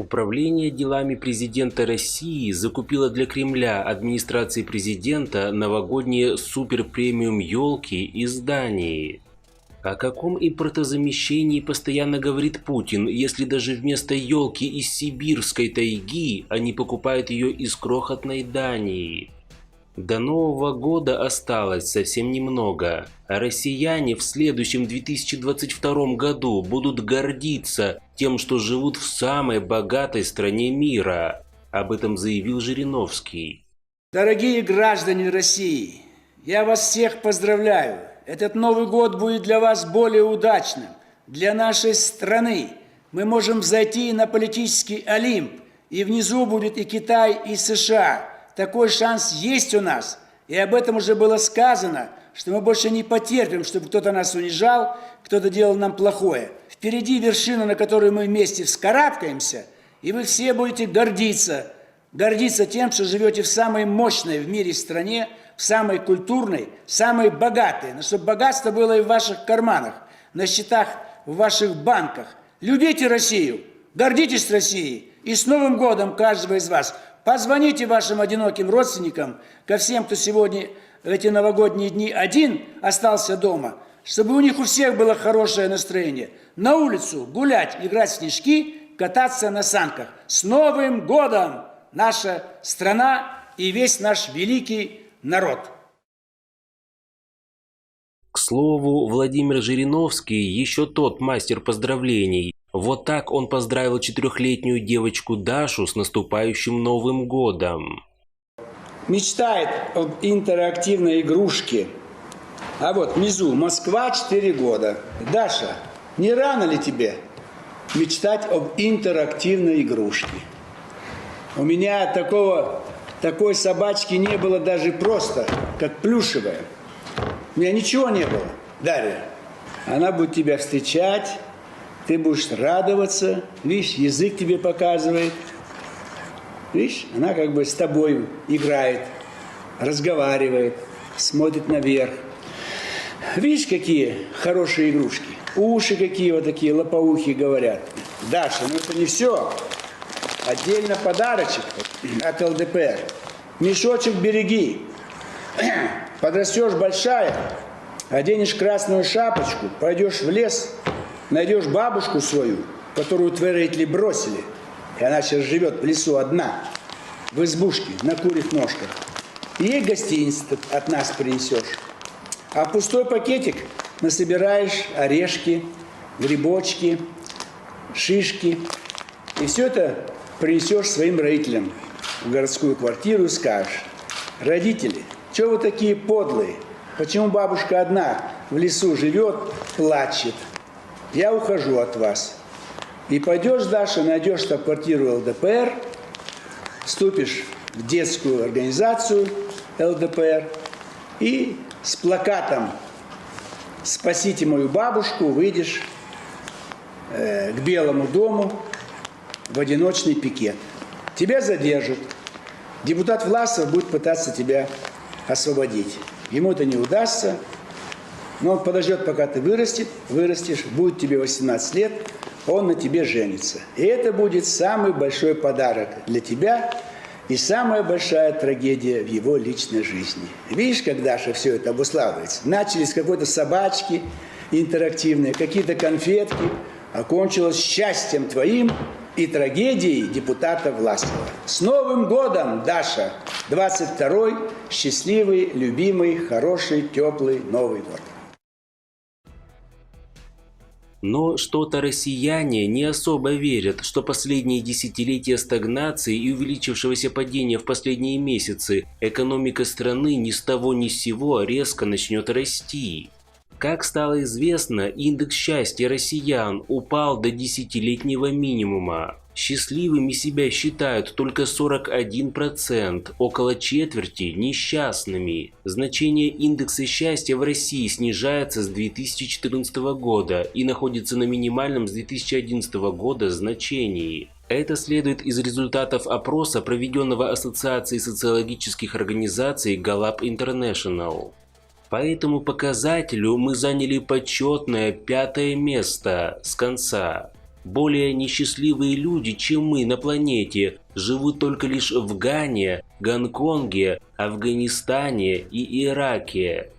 Управление делами президента России закупило для Кремля администрации президента новогодние суперпремиум елки из Дании. О каком импортозамещении постоянно говорит Путин, если даже вместо елки из сибирской тайги они покупают ее из крохотной Дании? До Нового года осталось совсем немного, а россияне в следующем 2022 году будут гордиться тем, что живут в самой богатой стране мира. Об этом заявил Жириновский. Дорогие граждане России, я вас всех поздравляю. Этот Новый год будет для вас более удачным, для нашей страны. Мы можем взойти на политический Олимп, и внизу будет и Китай, и США. Такой шанс есть у нас, и об этом уже было сказано, что мы больше не потерпим, чтобы кто-то нас унижал, кто-то делал нам плохое. Впереди вершина, на которую мы вместе вскарабкаемся, и вы все будете гордиться тем, что живете в самой мощной в мире стране, в самой культурной, самой богатой, но чтобы богатство было и в ваших карманах, на счетах в ваших банках. Любите Россию, гордитесь Россией, и с Новым годом каждого из вас. Позвоните вашим одиноким родственникам, ко всем, кто сегодня в эти новогодние дни один остался дома, чтобы у них у всех было хорошее настроение. На улицу гулять, играть в снежки, кататься на санках. С Новым годом! Наша страна и весь наш великий народ. К слову, Владимир Жириновский еще тот мастер поздравлений. Вот так он поздравил 4-летнюю девочку Дашу с наступающим Новым годом. Мечтает об интерактивной игрушке. А вот внизу Москва 4 года. Даша, не рано ли тебе мечтать об интерактивной игрушке? У меня такой собачки не было даже просто, как плюшевая. У меня ничего не было, Дарья. Она будет тебя встречать. Ты будешь радоваться, видишь, язык тебе показывает. Видишь, она как бы с тобой играет, разговаривает, смотрит наверх. Видишь, какие хорошие игрушки? Уши какие вот такие, лопоухи говорят. Даша, ну это не все. Отдельно подарочек от ЛДПР. Мешочек береги. Подрастешь большая, оденешь красную шапочку, пойдешь в лес, найдешь бабушку свою, которую твои родители бросили, и она сейчас живет в лесу одна, в избушке, на курьих ножках. И ей гостиницу от нас принесешь. А в пустой пакетик насобираешь орешки, грибочки, шишки. И все это принесешь своим родителям в городскую квартиру и скажешь: родители, что вы такие подлые? Почему бабушка одна в лесу живет, плачет? Я ухожу от вас. И пойдешь, Даша, найдешь штаб-квартиру ЛДПР, вступишь в детскую организацию ЛДПР и с плакатом «Спасите мою бабушку» выйдешь к Белому дому в одиночный пикет. Тебя задержат. Депутат Власов будет пытаться тебя освободить. Ему это не удастся. Но он подождет, пока ты вырастешь, будет тебе 18 лет, он на тебе женится. И это будет самый большой подарок для тебя и самая большая трагедия в его личной жизни. Видишь, как Даша все это обуславливается? Начали с какой-то собачки интерактивной, какие-то конфетки, окончилось счастьем твоим и трагедией депутата Власова. С Новым годом, Даша! 22-й счастливый, любимый, хороший, теплый Новый год. Но что-то россияне не особо верят, что последние десятилетия стагнации и увеличившегося падения в последние месяцы экономика страны ни с того ни с сего резко начнет расти. Как стало известно, индекс счастья россиян упал до 10-летнего минимума. Счастливыми себя считают только 41%, около четверти несчастными. Значение индекса счастья в России снижается с 2014 года и находится на минимальном с 2011 года значении. Это следует из результатов опроса, проведенного Ассоциацией социологических организаций Gallup International. По этому показателю мы заняли почетное 5-е место с конца. Более несчастливые люди, чем мы на планете, живут только лишь в Гане, Гонконге, Афганистане и Ираке.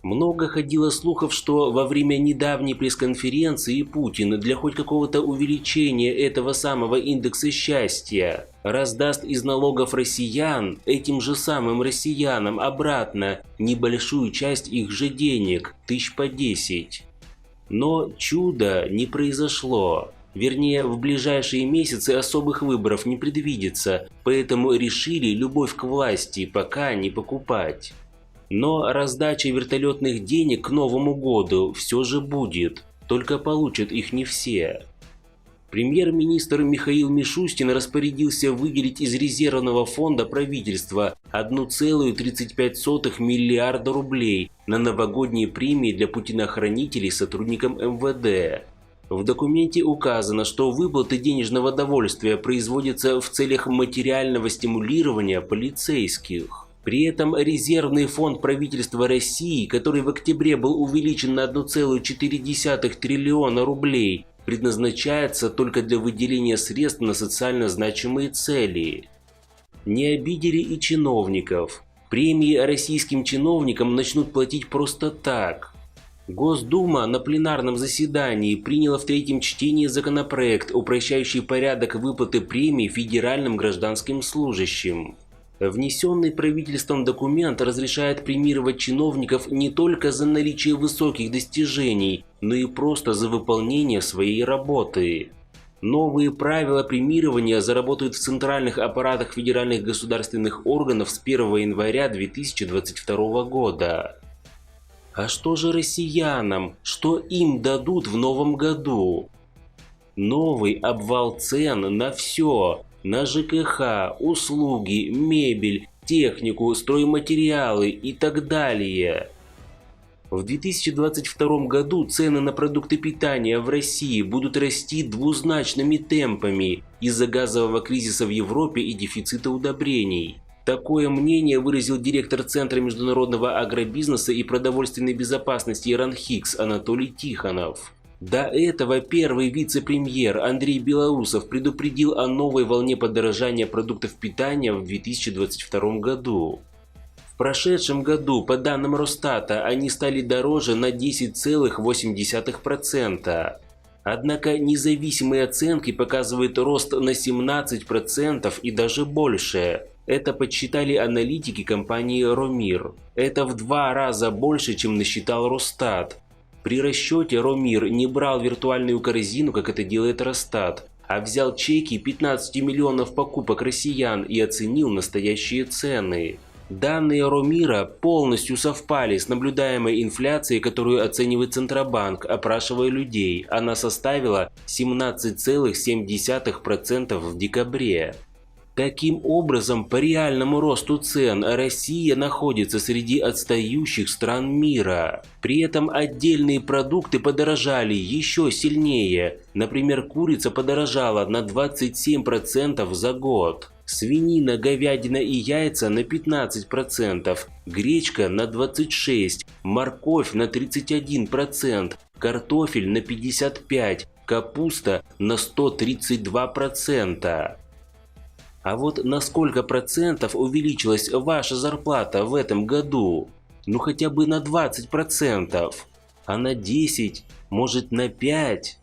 Много ходило слухов, что во время недавней пресс-конференции Путин для хоть какого-то увеличения этого самого индекса счастья раздаст из налогов россиян этим же самым россиянам обратно небольшую часть их же денег, тысяч по 10. Но чуда не произошло. Вернее, в ближайшие месяцы особых выборов не предвидится, поэтому решили любовь к власти пока не покупать. Но раздача вертолетных денег к Новому году все же будет, только получат их не все. Премьер-министр Михаил Мишустин распорядился выделить из резервного фонда правительства 1,35 миллиарда рублей на новогодние премии для путинохранителей сотрудникам МВД. В документе указано, что выплаты денежного довольствия производятся в целях материального стимулирования полицейских. При этом резервный фонд правительства России, который в октябре был увеличен на 1,4 триллиона рублей, предназначается только для выделения средств на социально значимые цели. Не обидели и чиновников. Премии российским чиновникам начнут платить просто так. Госдума на пленарном заседании приняла в третьем чтении законопроект, упрощающий порядок выплаты премий федеральным гражданским служащим. Внесенный правительством документ разрешает премировать чиновников не только за наличие высоких достижений, но и просто за выполнение своей работы. Новые правила премирования заработают в центральных аппаратах федеральных государственных органов с 1 января 2022 года. А что же россиянам? Что им дадут в новом году? Новый обвал цен на все. На ЖКХ, услуги, мебель, технику, стройматериалы и так далее. В 2022 году цены на продукты питания в России будут расти двузначными темпами из-за газового кризиса в Европе и дефицита удобрений. Такое мнение выразил директор Центра международного агробизнеса и продовольственной безопасности РАНХИКС Анатолий Тихонов. До этого первый вице-премьер Андрей Белоусов предупредил о новой волне подорожания продуктов питания в 2022 году. В прошедшем году, по данным Росстата, они стали дороже на 10,8%. Однако независимые оценки показывают рост на 17% и даже больше. Это подсчитали аналитики компании Ромир. Это в 2 раза больше, чем насчитал Росстат. При расчете Ромир не брал виртуальную корзину, как это делает Росстат, а взял чеки 15 миллионов покупок россиян и оценил настоящие цены. Данные Ромира полностью совпали с наблюдаемой инфляцией, которую оценивает Центробанк, опрашивая людей. Она составила 17,7% в декабре. Таким образом, по реальному росту цен Россия находится среди отстающих стран мира. При этом отдельные продукты подорожали еще сильнее. Например, курица подорожала на 27% за год. Свинина, говядина и яйца на 15%, гречка на 26%, морковь на 31%, картофель на 55%, капуста на 132%. А вот на сколько процентов увеличилась ваша зарплата в этом году? Ну хотя бы на 20%, а на 10%, может на 5%.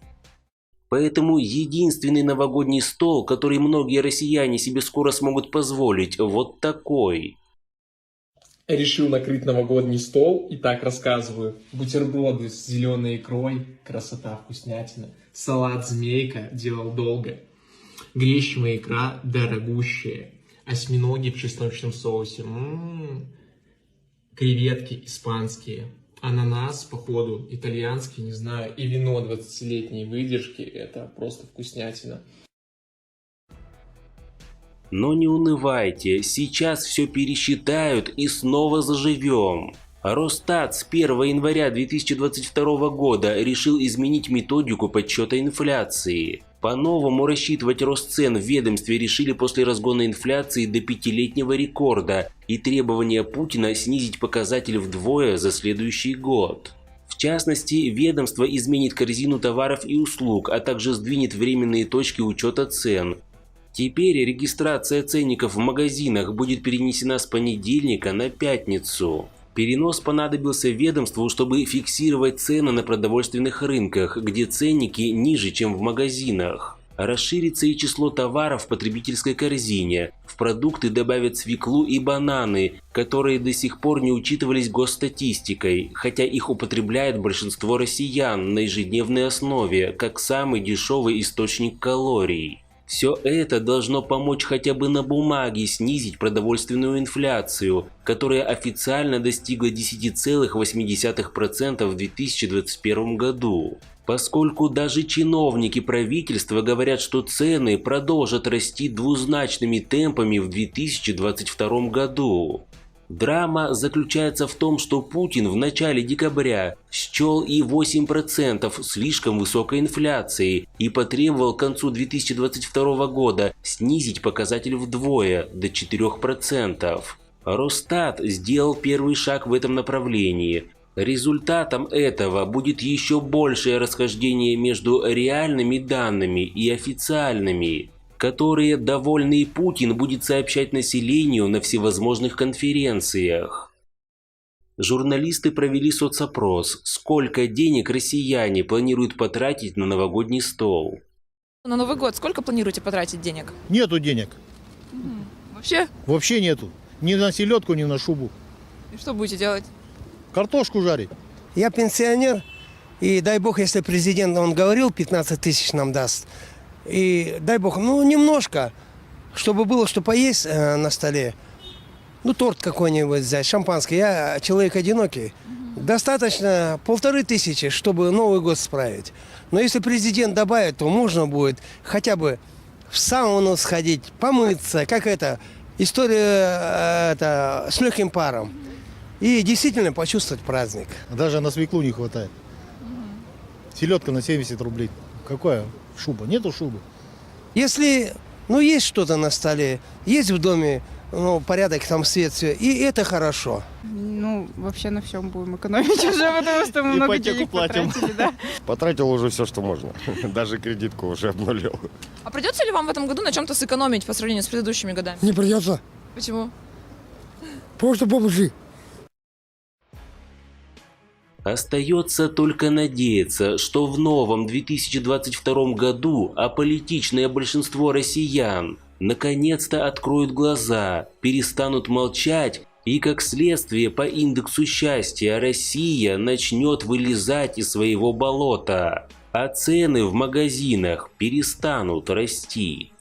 Поэтому единственный новогодний стол, который многие россияне себе скоро смогут позволить, вот такой. Решил накрыть новогодний стол и так рассказываю. Бутерброды с зеленой икрой, красота, вкуснятина. Салат змейка делал долго. Гречневая икра дорогущая. Осьминоги в чесночном соусе. Креветки испанские. Ананас, походу, итальянский, не знаю. И вино 20-летней выдержки. Это просто вкуснятина. Но не унывайте, сейчас все пересчитают и снова заживем. Росстат с 1 января 2022 года решил изменить методику подсчета инфляции. По-новому рассчитывать рост цен в ведомстве решили после разгона инфляции до 5-летнего рекорда и требования Путина снизить показатель вдвое за следующий год. В В частности, ведомство изменит корзину товаров и услуг, а также сдвинет временные точки учета цен. Теперь регистрация ценников в магазинах будет перенесена с понедельника на пятницу. Перенос понадобился ведомству, чтобы фиксировать цены на продовольственных рынках, где ценники ниже, чем в магазинах. Расширится и число товаров в потребительской корзине. В продукты добавят свеклу и бананы, которые до сих пор не учитывались госстатистикой, хотя их употребляет большинство россиян на ежедневной основе, как самый дешевый источник калорий. Все это должно помочь хотя бы на бумаге снизить продовольственную инфляцию, которая официально достигла 10,8% в 2021 году. Поскольку даже чиновники правительства говорят, что цены продолжат расти двузначными темпами в 2022 году. Драма заключается в том, что Путин в начале декабря счел и 8% слишком высокой инфляцией и потребовал к концу 2022 года снизить показатель вдвое, до 4%. Росстат сделал первый шаг в этом направлении. Результатом этого будет еще большее расхождение между реальными данными и официальными, которые довольный Путин будет сообщать населению на всевозможных конференциях. Журналисты провели соцопрос, сколько денег россияне планируют потратить на новогодний стол. На Новый год сколько планируете потратить денег? Нету денег. Вообще? Вообще нету. Ни на селедку, ни на шубу. И что будете делать? Картошку жарить. Я пенсионер, и дай бог, если президент, он говорил, 15 тысяч нам даст. И дай бог, ну, немножко, чтобы было что поесть на столе. Ну, торт какой-нибудь взять, шампанское. Я человек одинокий. Достаточно 1500, чтобы Новый год справить. Но если президент добавит, то можно будет хотя бы в сауну сходить, помыться, как это, история с легким паром. И действительно почувствовать праздник. Даже на свеклу не хватает. Селедка на 70 рублей. Какая шуба? Нету шубы. Если, ну, есть что-то на столе, есть в доме, ну, порядок, там свет, все, и это хорошо. Ну, вообще на всем будем экономить уже, потому что мы много денег потратили, да. Потратил уже все, что можно. Даже кредитку уже обнулил. А придется ли вам в этом году на чем-то сэкономить по сравнению с предыдущими годами? Не придется. Почему? Просто бомжи. Остается только надеяться, что в новом 2022 году аполитичное большинство россиян наконец-то откроют глаза, перестанут молчать, и как следствие по индексу счастья Россия начнет вылезать из своего болота, а цены в магазинах перестанут расти.